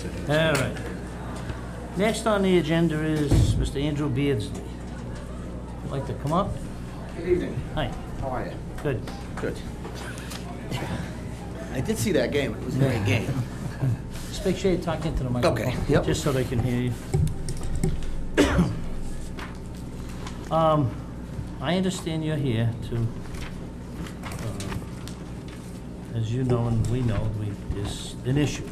All right. Next on the agenda is Mr. Andrew Beardsley. Would like to come up? Good evening. Hi. How are you? Good. Good. I did see that game. It was a great game. Just make sure you talk into the microphone. Okay. Yep. Just so they can hear you. I understand you're here to, as you know and we know, there's an issue.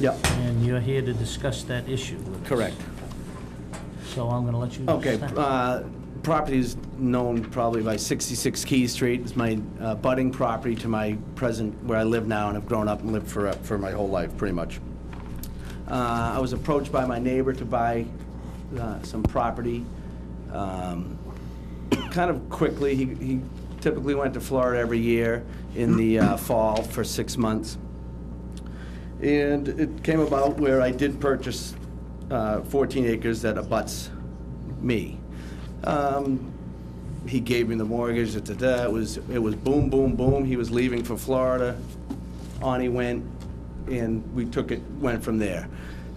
Yep. And you're here to discuss that issue with us. Correct. So I'm going to let you Okay. start. Property is known probably by 66 Key Street. It's my budding property to my present, where I live now, and have grown up and lived for my whole life, pretty much. I was approached by my neighbor to buy some property. Kind of quickly. He typically went to Florida every year in the fall for 6 months. And it came about where I did purchase 14 acres that abuts me. He gave me the mortgage. It was boom, boom, boom. He was leaving for Florida. On he went, and we went from there.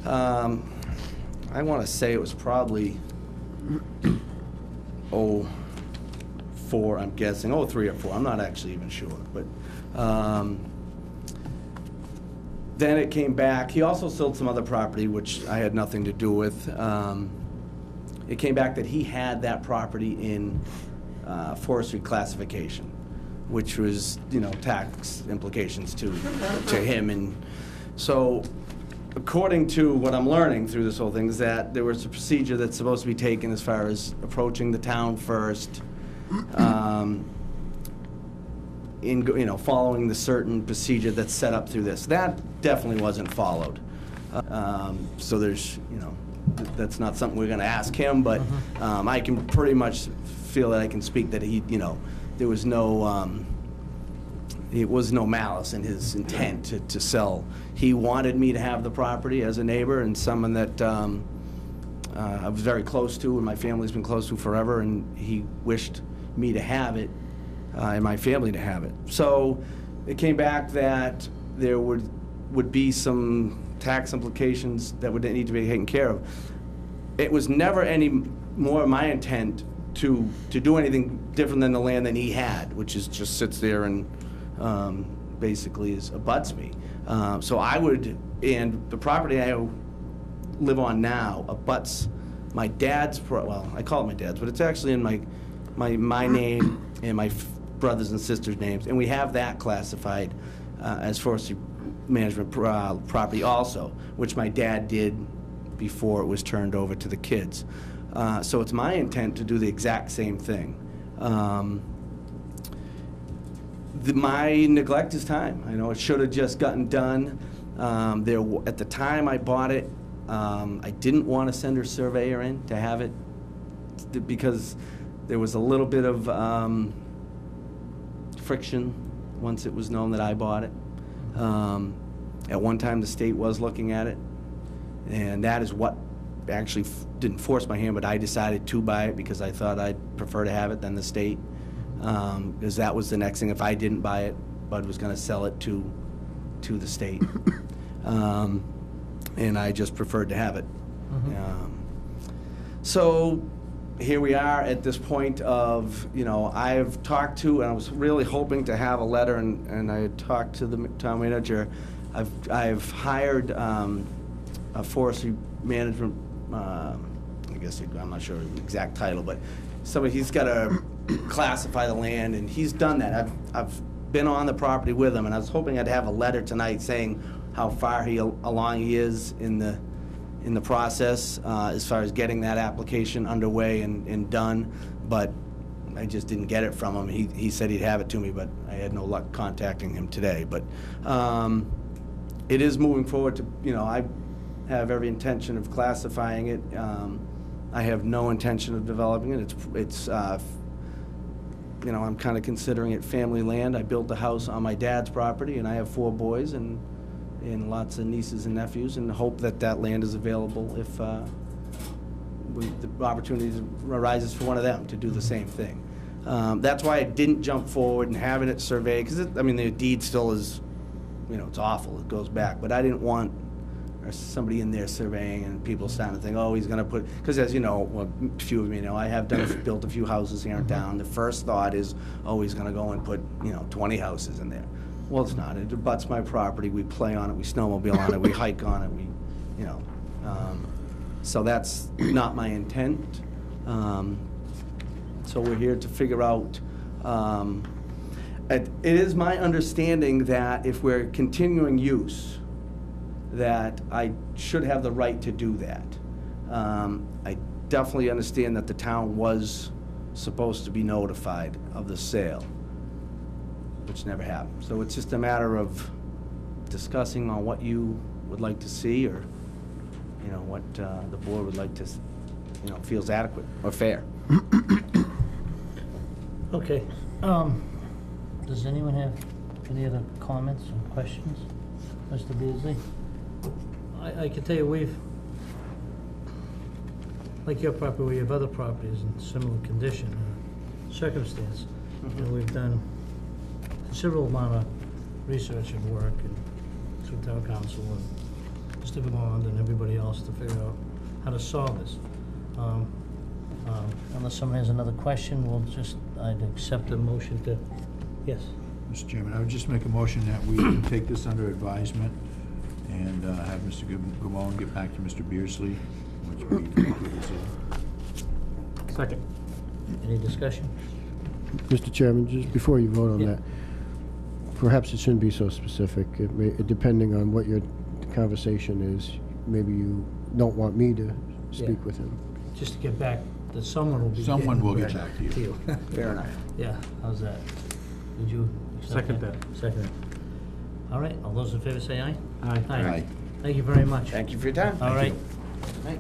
I want to say it was probably 04, I'm guessing, 03 or 04. I'm not actually even sure, but then it came back. He also sold some other property, which I had nothing to do with. It came back that he had that property in forestry classification, which was, tax implications to him. And so, according to what I'm learning through this whole thing, is that there was a procedure that's supposed to be taken as far as approaching the town first, following the certain procedure that's set up through this. That definitely wasn't followed. So there's, that's not something we're going to ask him, but I can pretty much feel that I can speak that he, there was no, it was no malice in his intent to sell. He wanted me to have the property as a neighbor and someone that I was very close to, and my family's been close to forever, and he wished me to have it and my family to have it. So it came back that there would be some tax implications that would need to be taken care of. It was never any more my intent to do anything different than the land that he had, which is just sits there and basically abuts me. So I would, and the property I live on now abuts my dad's, well, I call it my dad's, but it's actually in my name and my brothers and sisters' names, and we have that classified as forestry management property also, which my dad did before it was turned over to the kids. So it's my intent to do the exact same thing. My neglect is time. I know it should have just gotten done. At the time I bought it, I didn't want to send a surveyor in to have it because there was a little bit of friction once it was known that I bought it. At one time the state was looking at it, and that is what actually didn't force my hand, but I decided to buy it because I thought I'd prefer to have it than the state, because that was the next thing. If I didn't buy it, Bud was going to sell it to the state, and I just preferred to have it. So here we are at this point of, I've talked to, and I was really hoping to have a letter, and I had talked to the town manager. I've hired a forestry management, I guess I'm not sure the exact title, but somebody, he's got to classify the land, and he's done that. I've been on the property with him, and I was hoping I'd have a letter tonight saying how far along he is in the process as far as getting that application underway and done, but I just didn't get it from him. He said he'd have it to me, but I had no luck contacting him today. But it is moving forward to, I have every intention of classifying it. I have no intention of developing it. It's I'm kind of considering it family land. I built a house on my dad's property, and I have 4 boys and lots of nieces and nephews, and hope that land is available if the opportunity arises for one of them to do the same thing. That's why I didn't jump forward and having it surveyed, because the deed still is, it's awful. It goes back, but I didn't want or somebody in there surveying, and people starting to think, oh, he's gonna put, because as you know, well, a few of you know, I have built a few houses here in town. The first thought is, oh, he's gonna go and put, 20 houses in there. Well, it's not. It abuts my property. We play on it, we snowmobile on it, we hike on it, so that's not my intent. So we're here to figure out, it is my understanding that if we're continuing use, that I should have the right to do that. I definitely understand that the town was supposed to be notified of the sale, which never happened. So it's just a matter of discussing on what you would like to see, or, what the board would like to, feels adequate or fair. Okay. Does anyone have any other comments or questions? Mr. Beardsley? I can tell you, like your property, we have other properties in similar condition, circumstance. And we've done considerable amount of research and work and through town council and Mr. Bond and everybody else to figure out how to solve this. Unless someone has another question, I'd accept a motion to, yes. Mr. Chairman, I would just make a motion that we take this under advisement and have Mr. Gumone get back to Mr. Beardsley, which we concluded. Second. Any discussion? Mr. Chairman, just before you vote on that, perhaps it shouldn't be so specific. Depending on what your conversation is, maybe you don't want me to speak with him. Just to get back, that someone will be. Someone will get back to you. Fair enough. Yeah, how's that? Did you accept Second that? that. Second. All right, all those in favor say aye. Aye. Aye. Thank you very much. Thank you for your time. All right. Good night.